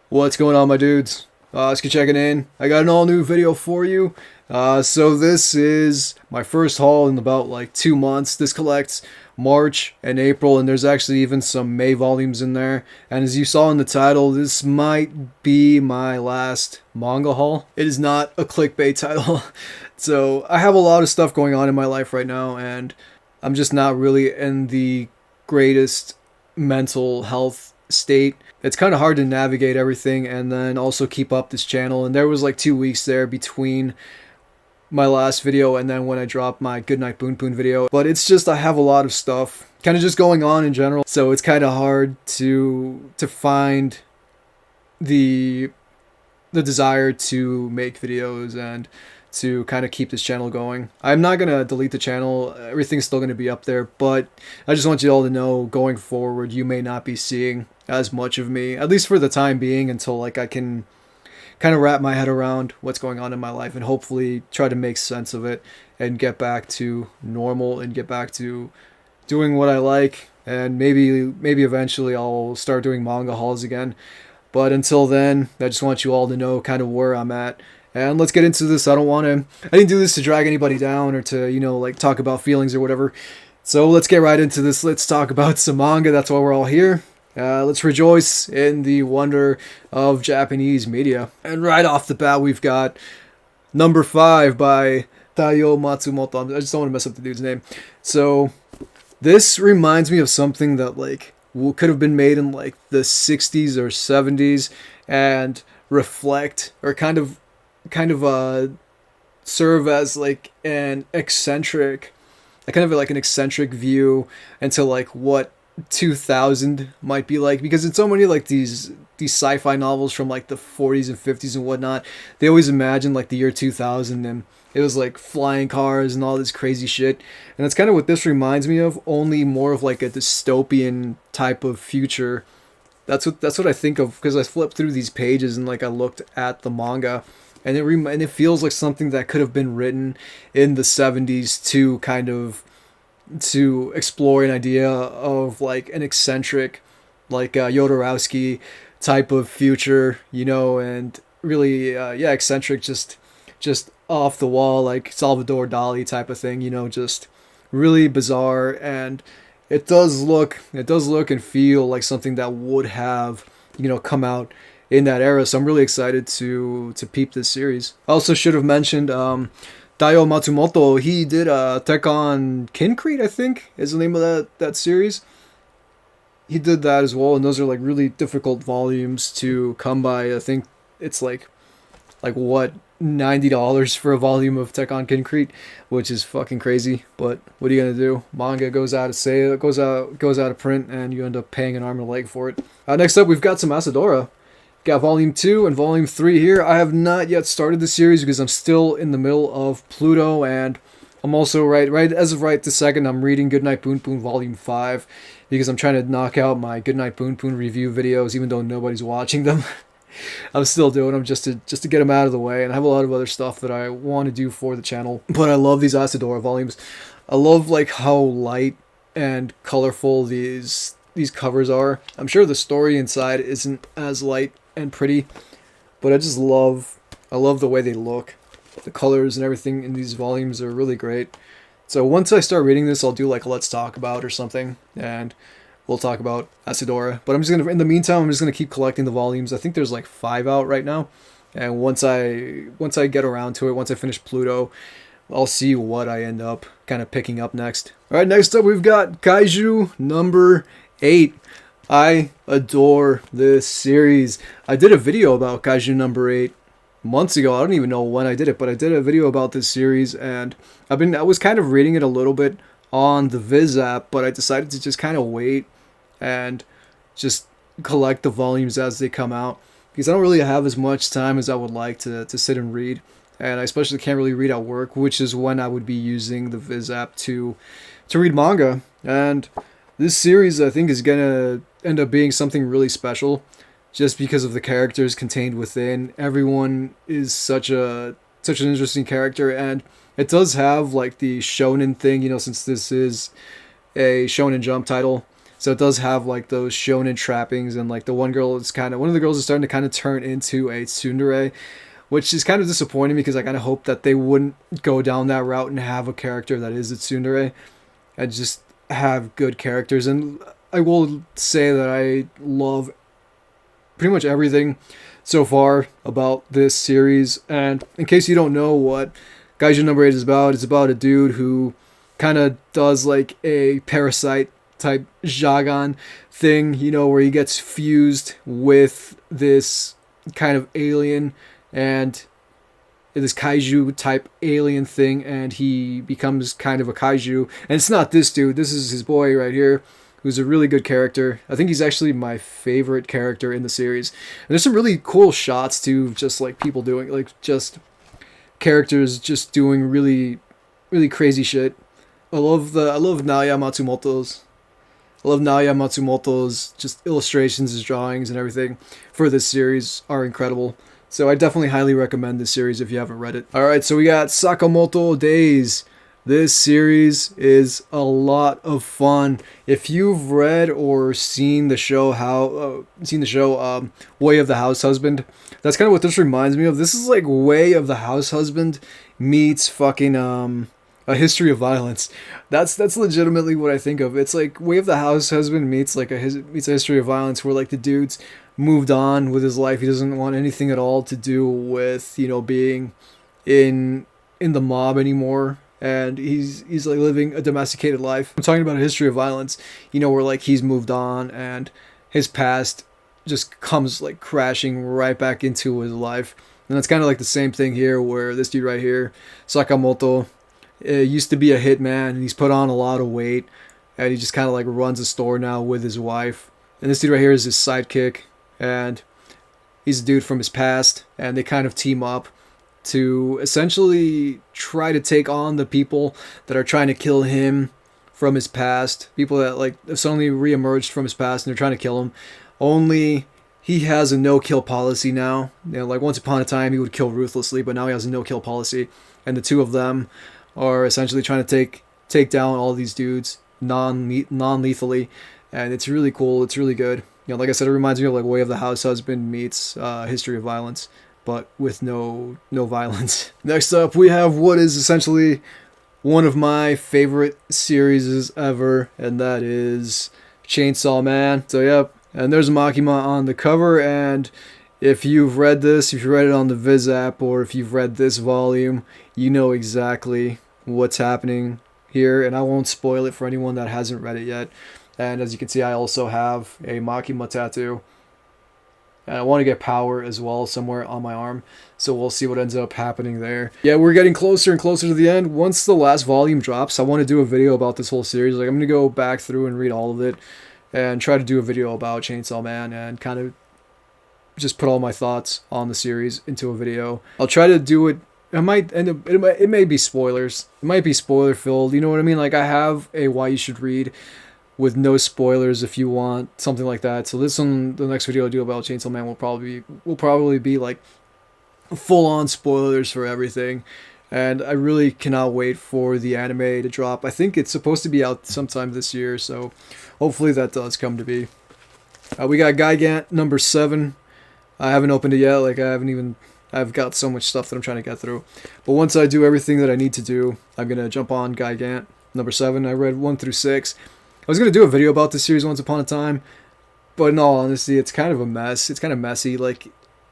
What's going on, my dudes? Just checking in. I got an all new video for you. So this is my first haul in about like 2 months. This collects March and April, and there's actually even some May volumes in there. And as you saw in the title, this might be my last manga haul. It is not a clickbait title. So I have a lot of stuff going on in my life right now, and I'm just not really in the greatest mental health state. It's kind of hard to navigate everything and then also keep up this channel. And there was like 2 weeks there between my last video and then when I dropped my Goodnight Boon Boon video. But it's just I have a lot of stuff kind of just going on in general. So it's kind of hard to find the desire to make videos and to kind of keep this channel going. I'm not going to delete the channel. Everything's still going to be up there, but I just want you all to know going forward you may not be seeing as much of me, at least for the time being, until like I can kind of wrap my head around what's going on in my life and hopefully try to make sense of it and get back to normal and get back to doing what I like, and maybe eventually I'll start doing manga hauls again. But until then, I just want you all to know kind of where I'm at. And let's get into this. I didn't do this to drag anybody down or to, like talk about feelings or whatever. So let's get right into this. Let's talk about some manga. That's why we're all here. Let's rejoice in the wonder of Japanese media. And right off the bat, we've got number 5 by Taiyo Matsumoto. I just don't want to mess up the dude's name. So this reminds me of something that like could have been made in like the 60s or 70s and reflect or kind of serve as like an eccentric view into like what 2000 might be like, because in so many like these sci-fi novels from like the 40s and 50s and whatnot, they always imagine like the year 2000 and it was like flying cars and all this crazy shit, and that's kind of what this reminds me of, only more of like a dystopian type of future. That's what I think of, because I flipped through these pages and like I looked at the manga, and it feels like something that could have been written in the 70s to explore an idea of like an eccentric, like Jodorowsky type of future, and really, eccentric, just off the wall, like Salvador Dali type of thing, just really bizarre. And it does look and feel like something that would have, come out in that era. So I'm really excited to peep this series. I also should have mentioned Taiyo Matsumoto. He did Tekkon Kincrete, I think is the name of that series. He did that as well, and those are like really difficult volumes to come by. I think it's like what, $90 for a volume of Tekkon Kincrete, which is fucking crazy. But what are you gonna do? Manga goes out of sale, goes out of print, and you end up paying an arm and a leg for it. Next up, we've got some Asadora. Got volume 2 and volume 3 here. I have not yet started the series because I'm still in the middle of Pluto, and I'm also right as of right this second, I'm reading Goodnight Boon Boon volume 5 because I'm trying to knock out my Goodnight Boon Boon review videos, even though nobody's watching them. I'm still doing them just to get them out of the way, and I have a lot of other stuff that I want to do for the channel. But I love these Asadora volumes. I love like how light and colorful these covers are. I'm sure the story inside isn't as light and pretty, but I love the way they look. The colors and everything in these volumes are really great. So once I start reading this, I'll do like a let's talk about or something, and we'll talk about Asadora. But in the meantime, I'm just gonna keep collecting the volumes. I think there's like 5 out right now, and once I get around to it, once I finish Pluto, I'll see what I end up kind of picking up next. All right, next up we've got Kaiju number 8. I adore this series. I did a video about Kaiju number 8 months ago. I don't even know when I did it, but I did a video about this series, and I was kind of reading it a little bit on the Viz app, but I decided to just kind of wait and just collect the volumes as they come out, because I don't really have as much time as I would like to sit and read, and I especially can't really read at work, which is when I would be using the Viz app to read manga. And this series, I think, is gonna end up being something really special, just because of the characters contained within. Everyone is such an interesting character, and it does have like the shonen thing, since this is a Shonen Jump title. So it does have like those shonen trappings, and like one of the girls is starting to kind of turn into a tsundere, which is kind of disappointing because I kind of hope that they wouldn't go down that route and have a character that is a tsundere, and just have good characters. And I will say that I love pretty much everything so far about this series. And in case you don't know what Kaiju number 8 is about, it's about a dude who kind of does like a parasite type Jagan thing, you know, where he gets fused with this kind of alien and this kaiju type alien thing, and he becomes kind of a kaiju. And it's not this dude, this is his boy right here, who's a really good character. I think he's actually my favorite character in the series. And there's some really cool shots too, just like people doing, like just characters just doing really, really crazy shit. I love Naoya Matsumoto's. I love Naoya Matsumoto's just illustrations, his drawings, and everything for this series are incredible. So I definitely highly recommend this series if you haven't read it. Alright, so we got Sakamoto Days. This series is a lot of fun. If you've read or seen the show, Way of the House Husband, that's kind of what this reminds me of. This is like Way of the House Husband meets fucking A History of Violence. That's legitimately what I think of. It's like Way of the House Husband meets a History of Violence, where like the dude's moved on with his life. He doesn't want anything at all to do with, you know, being in the mob anymore, and he's like living a domesticated life. I'm talking about A History of Violence, you know, where like he's moved on and his past just comes like crashing right back into his life. And that's kind of like the same thing here, where this dude right here, Sakamoto, used to be a hitman, and he's put on a lot of weight, and he just kind of like runs a store now with his wife. And this dude right here is his sidekick, and he's a dude from his past, and they kind of team up to essentially try to take on the people that are trying to kill him from his past. People that like have suddenly reemerged from his past and they're trying to kill him. Only he has a no-kill policy now. You know, like once upon a time he would kill ruthlessly, but now he has a no-kill policy. And the two of them are essentially trying to take down all these dudes non-lethally. And it's really cool. It's really good. You know, like I said, it reminds me of like Way of the House Husband meets History of Violence, but with no violence. Next up, we have what is essentially one of my favorite series ever, and that is Chainsaw Man. So yep, and there's Makima on the cover, and if you've read this, if you read it on the Viz app, or if you've read this volume, you know exactly what's happening here, and I won't spoil it for anyone that hasn't read it yet. And as you can see, I also have a Makima tattoo. And I want to get power as well somewhere on my arm. So we'll see what ends up happening there. Yeah, we're getting closer and closer to the end. Once the last volume drops, I want to do a video about this whole series. Like, I'm going to go back through and read all of it and try to do a video about Chainsaw Man and kind of just put all my thoughts on the series into a video. I'll try to do it. It may be spoilers. It might be spoiler filled. You know what I mean? Like, I have a Why You Should Read with no spoilers if you want something like that. So this one, the next video I do about Chainsaw Man will probably be like full on spoilers for everything. And I really cannot wait for the anime to drop. I think it's supposed to be out sometime this year, so hopefully that does come to be. We got Gigant number 7. I haven't opened it yet. Like I've got so much stuff that I'm trying to get through. But once I do everything that I need to do, I'm gonna jump on Gigant number 7. I read 1 through 6. I was going to do a video about this series once upon a time, but in all honesty, it's kind of a mess. It's kind of messy. Like,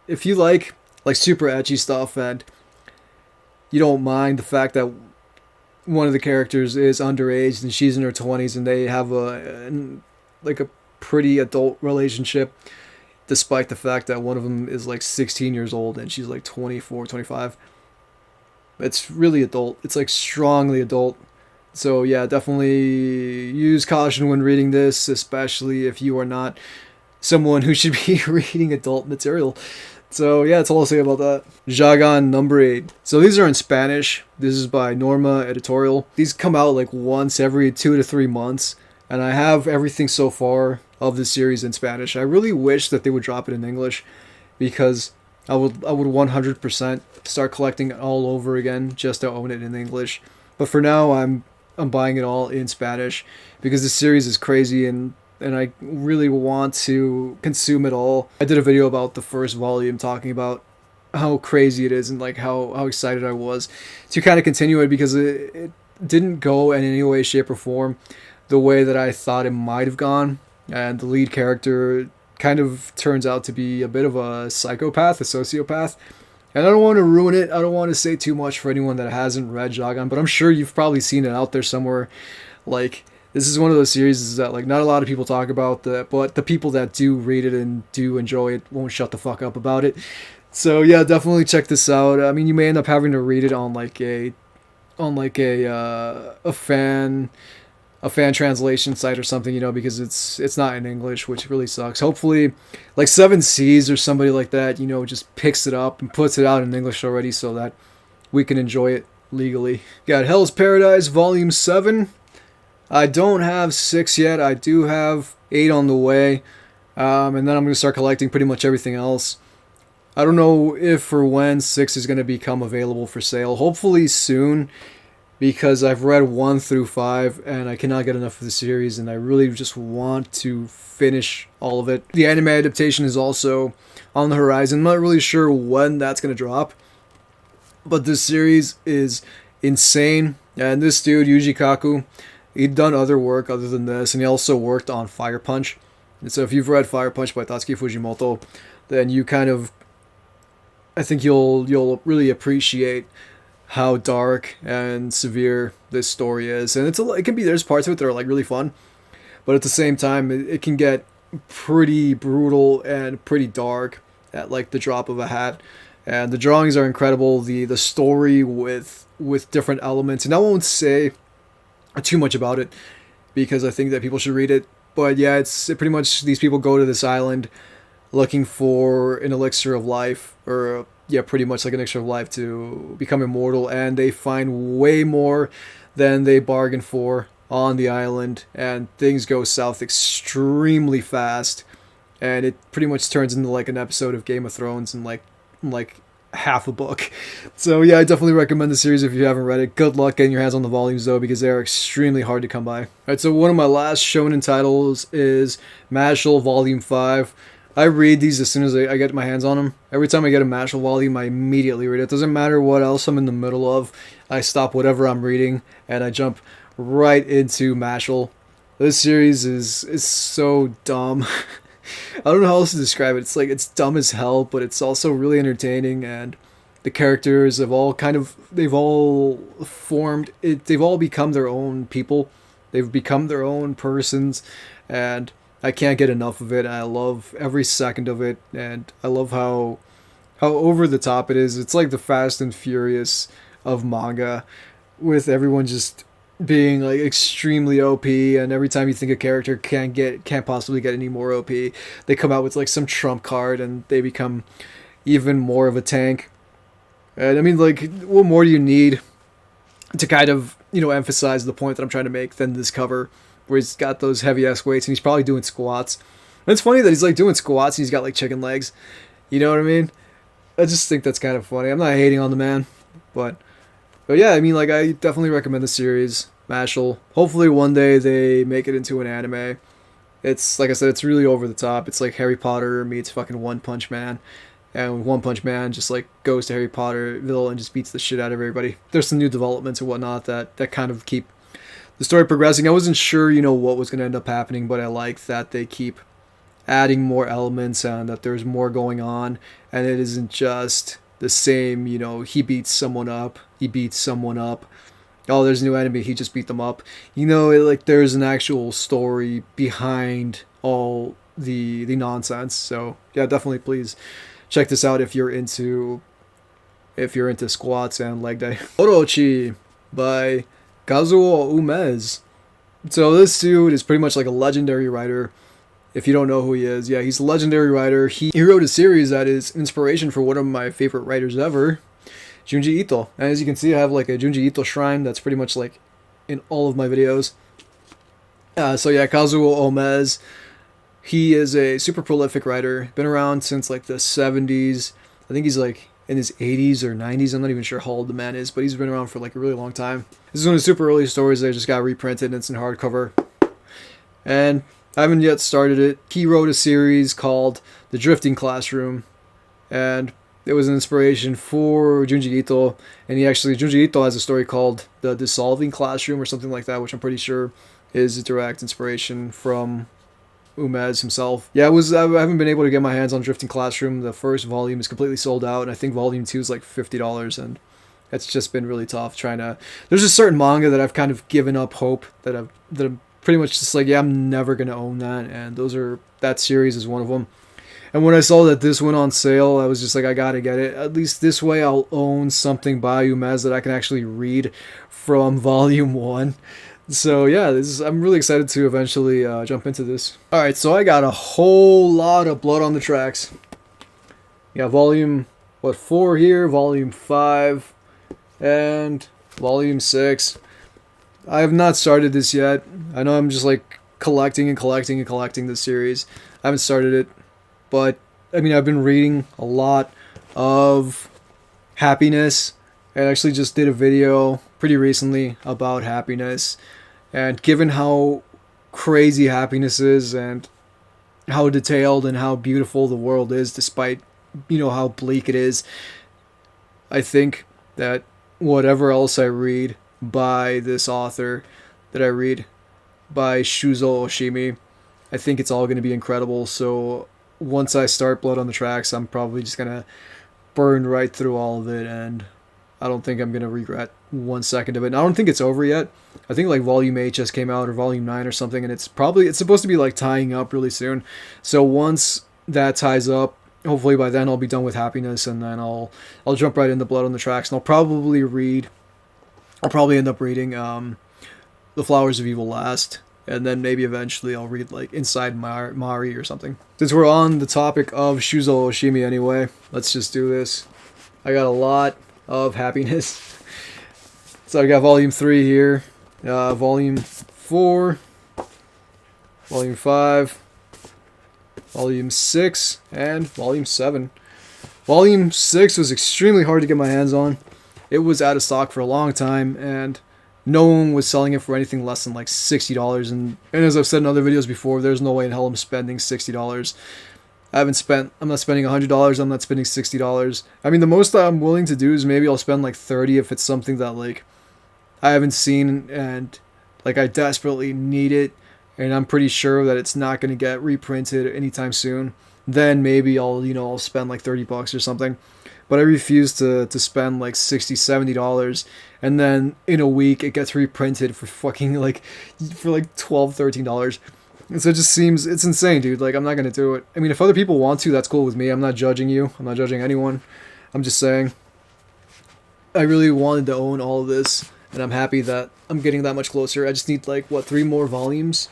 if you like super ecchi stuff and you don't mind the fact that one of the characters is underage and she's in her 20s and they have a pretty adult relationship, despite the fact that one of them is like 16 years old and she's like 24, 25. It's really adult. It's like strongly adult. So yeah, definitely use caution when reading this, especially if you are not someone who should be reading adult material. So yeah, that's all I'll say about that. Jagan number 8. So these are in Spanish. This is by Norma Editorial. These come out like once every 2 to 3 months, and I have everything so far of this series in Spanish. I really wish that they would drop it in English, because I would 100% start collecting it all over again just to own it in English. But for now, I'm buying it all in Spanish because this series is crazy, and and I really want to consume it all. I did a video about the first volume talking about how crazy it is and like how excited I was to kind of continue it, because it didn't go in any way, shape, or form the way that I thought it might have gone. And the lead character kind of turns out to be a bit of a psychopath, a sociopath. And I don't want to ruin it. I don't want to say too much for anyone that hasn't read Jagan, but I'm sure you've probably seen it out there somewhere. Like, this is one of those series that like not a lot of people talk about, but the people that do read it and do enjoy it won't shut the fuck up about it. So yeah, definitely check this out. I mean, you may end up having to read it on like a fan translation site or something, you know, because it's not in English, which really sucks. Hopefully, like Seven Seas or somebody like that, you know, just picks it up and puts it out in English already so that we can enjoy it legally. Got Hell's Paradise Volume 7. I don't have 6 yet. I do have 8 on the way. And then I'm going to start collecting pretty much everything else. I don't know if or when 6 is going to become available for sale. Hopefully soon, because I've read 1 through 5 and I cannot get enough of the series, and I really just want to finish all of it. The anime adaptation is also on the horizon. I'm not really sure when that's going to drop, but this series is insane. And this dude, Yuji Kaku, he'd done other work other than this, and he also worked on Fire Punch. And so if you've read Fire Punch by Tatsuki Fujimoto, then you kind of, I think you'll really appreciate how dark and severe this story is. And it can be, there's parts of it that are like really fun, but at the same time it can get pretty brutal and pretty dark at like the drop of a hat. And the drawings are incredible, the story with different elements, and I won't say too much about it because I think that people should read it. But yeah, it's pretty much these people go to this island looking for an elixir of life, or yeah, pretty much like an elixir of life to become immortal, and they find way more than they bargained for on the island, and things go south extremely fast, and it pretty much turns into like an episode of Game of Thrones in like half a book. So yeah, I definitely recommend the series if you haven't read it. Good luck getting your hands on the volumes though, because they are extremely hard to come by. Alright, so one of my last shonen titles is Mashallah Volume 5. I read these as soon as I get my hands on them. Every time I get a Mashallah volume, I immediately read it. Doesn't matter what else I'm in the middle of. I stop whatever I'm reading and I jump right into Mashallah. This series is so dumb. I don't know how else to describe it. It's like, it's dumb as hell, but it's also really entertaining, and the characters have all they've all become their own people. They've become their own persons, and I can't get enough of it. I love every second of it, and I love how over the top it is. It's like the Fast and Furious of manga, with everyone just being like extremely OP, and every time you think a character can't possibly get any more OP, they come out with like some trump card and they become even more of a tank. And I mean, like, what more do you need to kind of, you know, emphasize the point that I'm trying to make than this cover, where he's got those heavy ass weights and he's probably doing squats. And it's funny that he's like doing squats and he's got like chicken legs. You know what I mean? I just think that's kind of funny. I'm not hating on the man, but yeah, I mean, like, I definitely recommend the series, Mashle. Hopefully one day they make it into an anime. It's, like I said, it's really over the top. It's like Harry Potter meets fucking One Punch Man. And One Punch Man just, like, goes to Harry Potterville and just beats the shit out of everybody. There's some new developments and whatnot that kind of keep the story progressing. I wasn't sure, you know, what was going to end up happening, but I like that they keep adding more elements and that there's more going on. And it isn't just the same, you know, he beats someone up, he beats someone up. Oh, there's a new enemy, he just beat them up. You know, like, there's an actual story behind all the nonsense. So yeah, definitely please check this out if you're into squats and leg day. Orochi by Kazuo Umez. So this dude is pretty much like a legendary writer. If you don't know who he is, yeah, he's a legendary writer. He wrote a series that is inspiration for one of my favorite writers ever, Junji Ito. And as you can see, I have like a Junji Ito shrine that's pretty much like in all of my videos. So yeah, Kazuo Umez, he is a super prolific writer. Been around since like the 70s. I think he's like in his 80s or 90s. I'm not even sure how old the man is, but he's been around for like a really long time. This is one of the super early stories that just got reprinted and it's in hardcover. And I haven't yet started it. He wrote a series called The Drifting Classroom, and it was an inspiration for Junji Ito. And Junji Ito has a story called The Dissolving Classroom or something like that, which I'm pretty sure is a direct inspiration from Umez himself. Yeah, I haven't been able to get my hands on Drifting Classroom. The first volume is completely sold out, and I think volume 2 is like $50, and it's just been really tough trying to. There's a certain manga that I've kind of given up hope that I'm pretty much just like, yeah, I'm never gonna own that, and that series is one of them. And when I saw that this went on sale, I was just like, I gotta get it. At least this way I'll own something by Umez that I can actually read from volume 1. So yeah, I'm really excited to eventually jump into this. Alright, so I got a whole lot of blood on the tracks. Yeah, volume 4 here, volume 5, and volume 6. I have not started this yet. I know I'm just like collecting this series. I haven't started it, but I mean, I've been reading a lot of Happiness. I actually just did a video pretty recently about Happiness, and given how crazy Happiness is and how detailed and how beautiful the world is, despite how bleak it is, I think that whatever else I read by this author that I read by Shuzo Oshimi, I think it's all going to be incredible. So once I start Blood on the Tracks, I'm probably just going to burn right through all of it, and I don't think I'm going to regret 1 second of it. And I don't think it's over yet. I think like volume 8 just came out, or volume 9 or something, and it's supposed to be like tying up really soon. So once that ties up, hopefully by then I'll be done with Happiness, and then I'll jump right into Blood on the Tracks, and I'll probably end up reading The Flowers of Evil last, and then maybe eventually I'll read like Inside Mari or something. Since we're on the topic of Shuzo Oshimi anyway, let's just do this. I got a lot of Happiness. So I got volume 3 here, volume 4, volume 5, volume 6, and volume 7. Volume 6 was extremely hard to get my hands on. It was out of stock for a long time, and no one was selling it for anything less than like $60. And as I've said in other videos before, there's no way in hell I'm spending $60. I'm not spending $100, I'm not spending $60. I mean, the most I'm willing to do is maybe I'll spend like $30 if it's something that like I haven't seen and like I desperately need it, and I'm pretty sure that it's not going to get reprinted anytime soon. Then maybe I'll spend like $30 or something. But I refuse to spend like $60, $70, and then in a week it gets reprinted for fucking like $12, $13. And so it just seems, it's insane, dude. Like, I'm not gonna do it. I mean, if other people want to, that's cool with me. I'm not judging you. I'm not judging anyone. I'm just saying, I really wanted to own all of this, and I'm happy that I'm getting that much closer. I just need like 3 more volumes,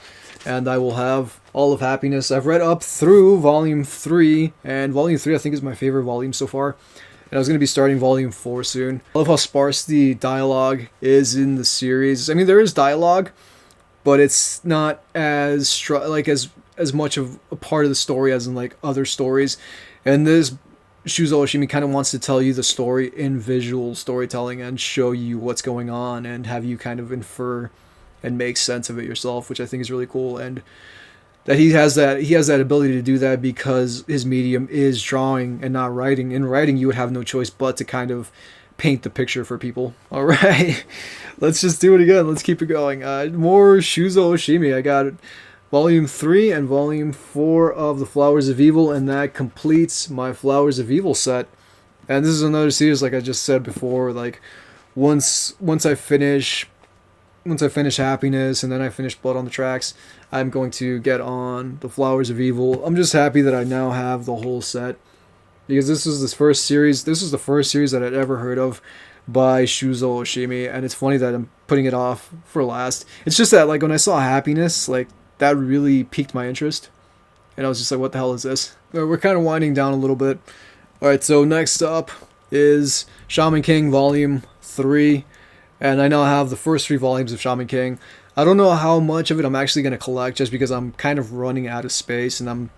and I will have all of Happiness. I've read up through volume 3, and volume 3 I think is my favorite volume so far. And I was going to be starting volume 4 soon. I love how sparse the dialogue is in the series. I mean, there is dialogue, but it's not as much of a part of the story as in like other stories. And this Shuzo Oshimi kind of wants to tell you the story in visual storytelling and show you what's going on and have you kind of infer and make sense of it yourself, which I think is really cool. And that he has that ability to do that because his medium is drawing and not writing. In writing, you would have no choice but to kind of paint the picture for people. All right, let's just do it again. Let's keep it going. More Shuzo Oshimi. I got volume 3 and volume 4 of The Flowers of Evil, and that completes my Flowers of Evil set. And this is another series, like I just said before, like once I finish Happiness and then I finish Blood on the Tracks, I'm going to get on The Flowers of Evil. I'm just happy that I now have the whole set, because this was the first series that I'd ever heard of by Shuzo Oshimi, and it's funny that I'm putting it off for last. It's just that like when I saw Happiness, like that really piqued my interest, and I was just like, what the hell is this? We're kind of winding down a little bit. Alright, so next up is Shaman King Volume 3. And I now have the first 3 volumes of Shaman King. I don't know how much of it I'm actually going to collect, just because I'm kind of running out of space, and I'm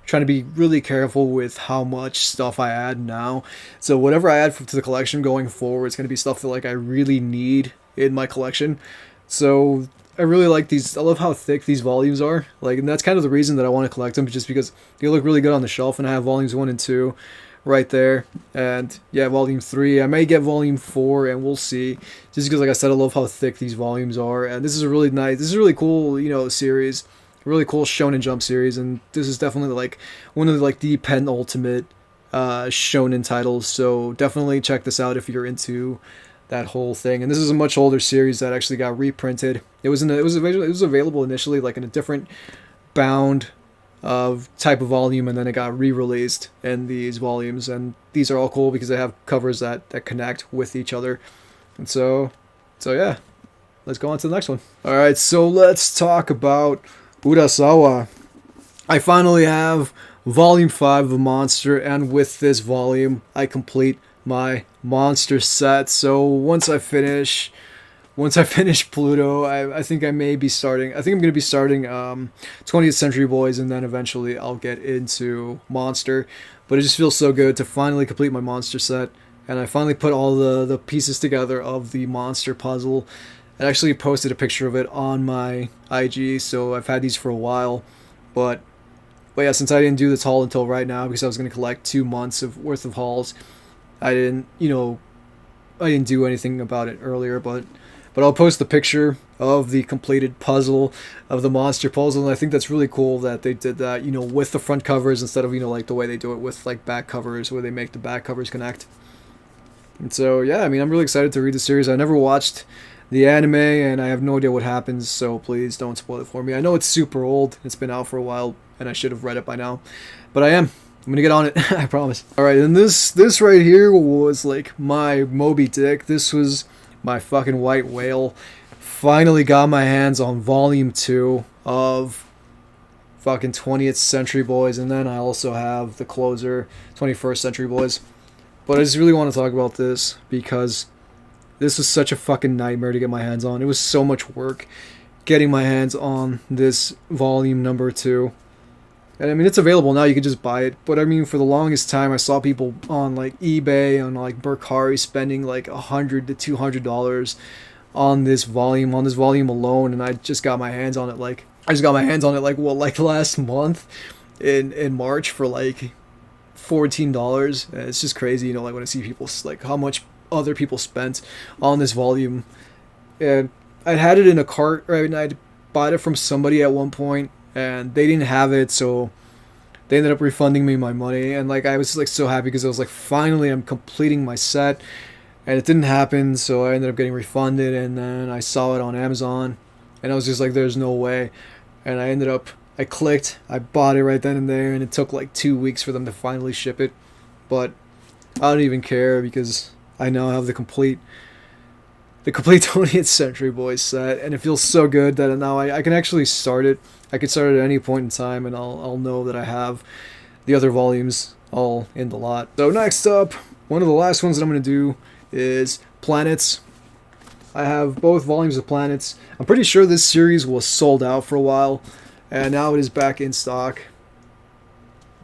trying to be really careful with how much stuff I add now. So whatever I add to the collection going forward, it's going to be stuff that like I really need in my collection. So I really like these. I love how thick these volumes are. Like, and that's kind of the reason that I want to collect them, just because they look really good on the shelf. And I have volumes 1 and 2 right there. And yeah, volume 3. I may get volume 4, and we'll see. Just because, like I said, I love how thick these volumes are. And this is a really nice. This is a really cool, series. Really cool Shonen Jump series, and this is definitely like one of the penultimate shonen titles. So definitely check this out if you're into that whole thing. And this is a much older series that actually got reprinted. It was available initially like in a different bound of type of volume, and then it got re-released in these volumes. And these are all cool because they have covers that connect with each other. And so yeah, let's go on to the next one. All right, so let's talk about Urasawa. I finally have volume 5 of Monster, and with this volume I complete my Monster set. So once I finish Pluto, I think I may be starting. I think I'm going to be starting 20th Century Boys, and then eventually I'll get into Monster. But it just feels so good to finally complete my Monster set, and I finally put all the pieces together of the Monster puzzle. I actually posted a picture of it on my IG, so I've had these for a while. But yeah, since I didn't do this haul until right now, because I was going to collect 2 months worth of hauls, I didn't do anything about it earlier. But I'll post the picture of the completed puzzle, of the Monster puzzle, and I think that's really cool that they did that, with the front covers instead of, like the way they do it with like back covers, where they make the back covers connect. And so yeah, I mean, I'm really excited to read the series. I never watched the anime, and I have no idea what happens, so please don't spoil it for me. I know it's super old, it's been out for a while, and I should have read it by now, but I'm gonna get on it. I promise. Alright, and this right here was like my Moby Dick. This was my fucking white whale. Finally got my hands on volume 2 of fucking 20th Century Boys, and then I also have the closer, 21st Century Boys. But I just really want to talk about this because this was such a fucking nightmare to get my hands on. It was so much work getting my hands on this volume number 2. And I mean, it's available now, you can just buy it. But I mean, for the longest time, I saw people on like eBay, on like Mercari, spending like $100 to $200 on this volume alone. And I just got my hands on it like last month in March for like $14. And it's just crazy, like when I see people, like how much other people spent on this volume. And I had it in a cart, right? And I'd bought it from somebody at one point, and they didn't have it, so they ended up refunding me my money. And like I was like so happy because I was like, finally I'm completing my set, and it didn't happen, so I ended up getting refunded. And then I saw it on Amazon, and I was just like, there's no way. And I clicked, I bought it right then and there, and it took like 2 weeks for them to finally ship it. But I don't even care because I now have the complete 20th Century Boys set, and it feels so good that now I can actually start it. I could start it at any point in time, and I'll know that I have the other volumes all in the lot. So next up, one of the last ones that I'm going to do is Planets. I have both volumes of Planets. I'm pretty sure this series was sold out for a while, and now it is back in stock.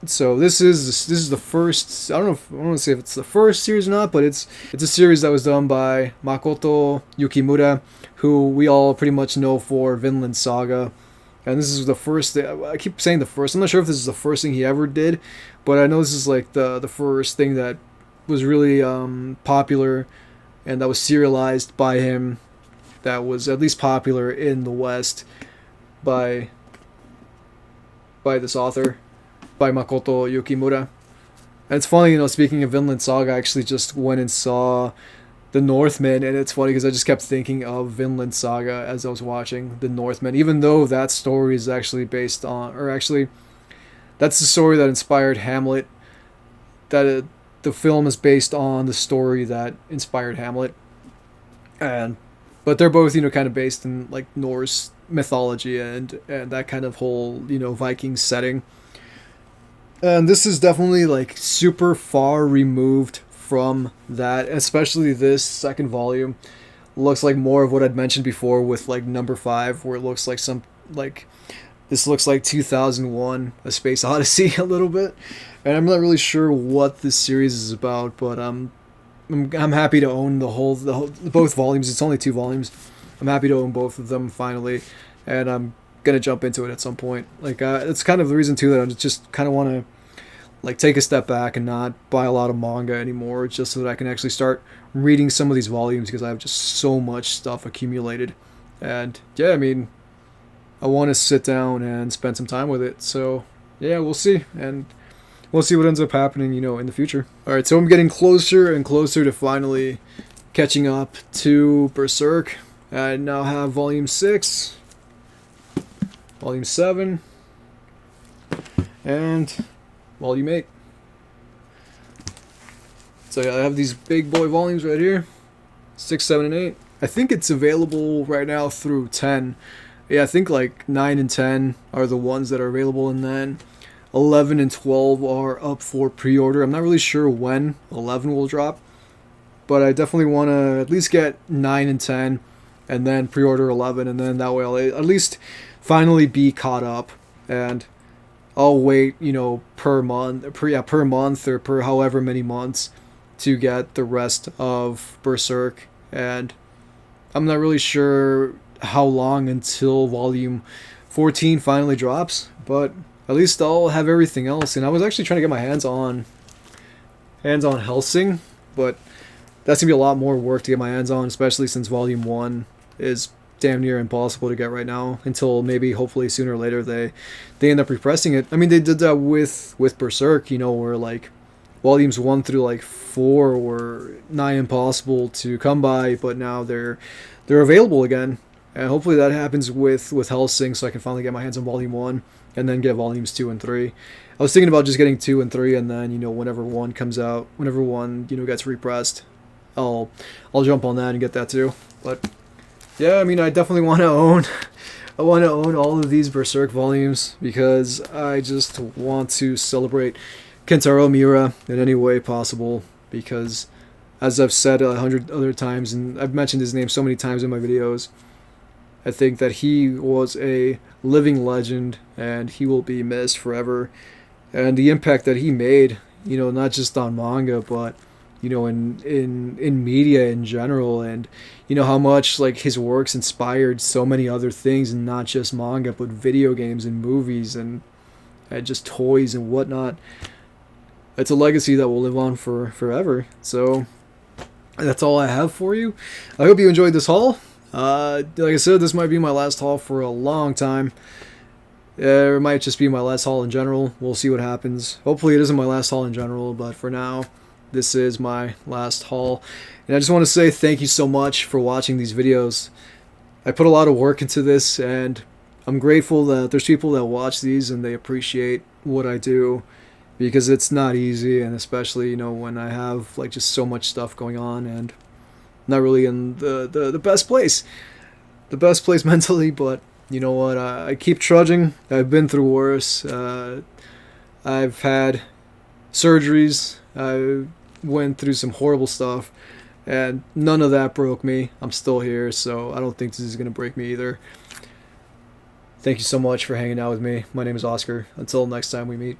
So this is the first. I don't want to say if it's the first series or not, but it's a series that was done by Makoto Yukimura, who we all pretty much know for Vinland Saga. And this is the first. I keep saying the first. I'm not sure if this is the first thing he ever did, but I know this is like the first thing that was really popular, and that was serialized by him. That was at least popular in the West by this author, by Makoto Yukimura. And it's funny, speaking of Vinland Saga, I actually just went and saw The Northman, and it's funny because I just kept thinking of Vinland Saga as I was watching The Northman, even though that story is actually based on, or actually, that's the story that inspired Hamlet, that the film is based on the story that inspired Hamlet. But they're both, kind of based in like Norse mythology and that kind of whole, Viking setting. And this is definitely like super far removed from that, especially this second volume looks like more of what I'd mentioned before with like number 5, where it looks like this looks like 2001 A Space Odyssey a little bit. And I'm not really sure what this series is about, but I'm happy to own both volumes. It's only 2 volumes, I'm happy to own both of them finally, and I'm gonna jump into it at some point. Like it's kind of the reason too that I just kind of want to like take a step back and not buy a lot of manga anymore, just so that I can actually start reading some of these volumes because I have just so much stuff accumulated. And yeah, I mean, I want to sit down and spend some time with it. So yeah, we'll see, and we'll see what ends up happening, in the future. All right, so I'm getting closer and closer to finally catching up to Berserk. I now have Volume 6, Volume 7, and Volume 8. So yeah, I have these big boy volumes right here, 6, 7, and 8. I think it's available right now through 10. Yeah, I think like 9 and 10 are the ones that are available, and then 11 and 12 are up for pre-order. I'm not really sure when 11 will drop, but I definitely want to at least get 9 and 10 and then pre-order 11, and then that way I'll at least finally be caught up, and I'll wait, per month, per month or per however many months to get the rest of Berserk. And I'm not really sure how long until Volume 14 finally drops, but at least I'll have everything else. And I was actually trying to get my hands on Hellsing, but that's gonna be a lot more work to get my hands on, especially since Volume 1 is damn near impossible to get right now, until maybe hopefully sooner or later they end up repressing it. I mean, they did that with Berserk, where like volumes 1 through like 4 were nigh impossible to come by, but now they're available again. And hopefully that happens with Hellsing, so I can finally get my hands on Volume 1 and then get Volumes 2 and 3. I was thinking about just getting 2 and 3, and then, whenever 1 comes out, whenever 1, gets repressed, I'll jump on that and get that too. But yeah, I mean, I definitely want to own all of these Berserk volumes because I just want to celebrate Kentaro Miura in any way possible, because as I've said 100 other times, and I've mentioned his name so many times in my videos, I think that he was a living legend and he will be missed forever. And the impact that he made, not just on manga, but in media in general, and how much like his works inspired so many other things, and not just manga but video games and movies and just toys and whatnot. It's a legacy that will live on forever. So that's all I have for you. I hope you enjoyed this haul. Like I said, this might be my last haul for a long time. It might just be my last haul in general. We'll see what happens. Hopefully it isn't my last haul in general, but for now, this is my last haul. And I just want to say thank you so much for watching these videos. I put a lot of work into this, and I'm grateful that there's people that watch these and they appreciate what I do, because it's not easy, and especially, when I have like just so much stuff going on and not really in the best place. The best place mentally, but you know what? I keep trudging. I've been through worse. I've had surgeries. I went through some horrible stuff, and none of that broke me. I'm still here, so I don't think this is going to break me either. Thank you so much for hanging out with me. My name is Oscar. Until next time we meet.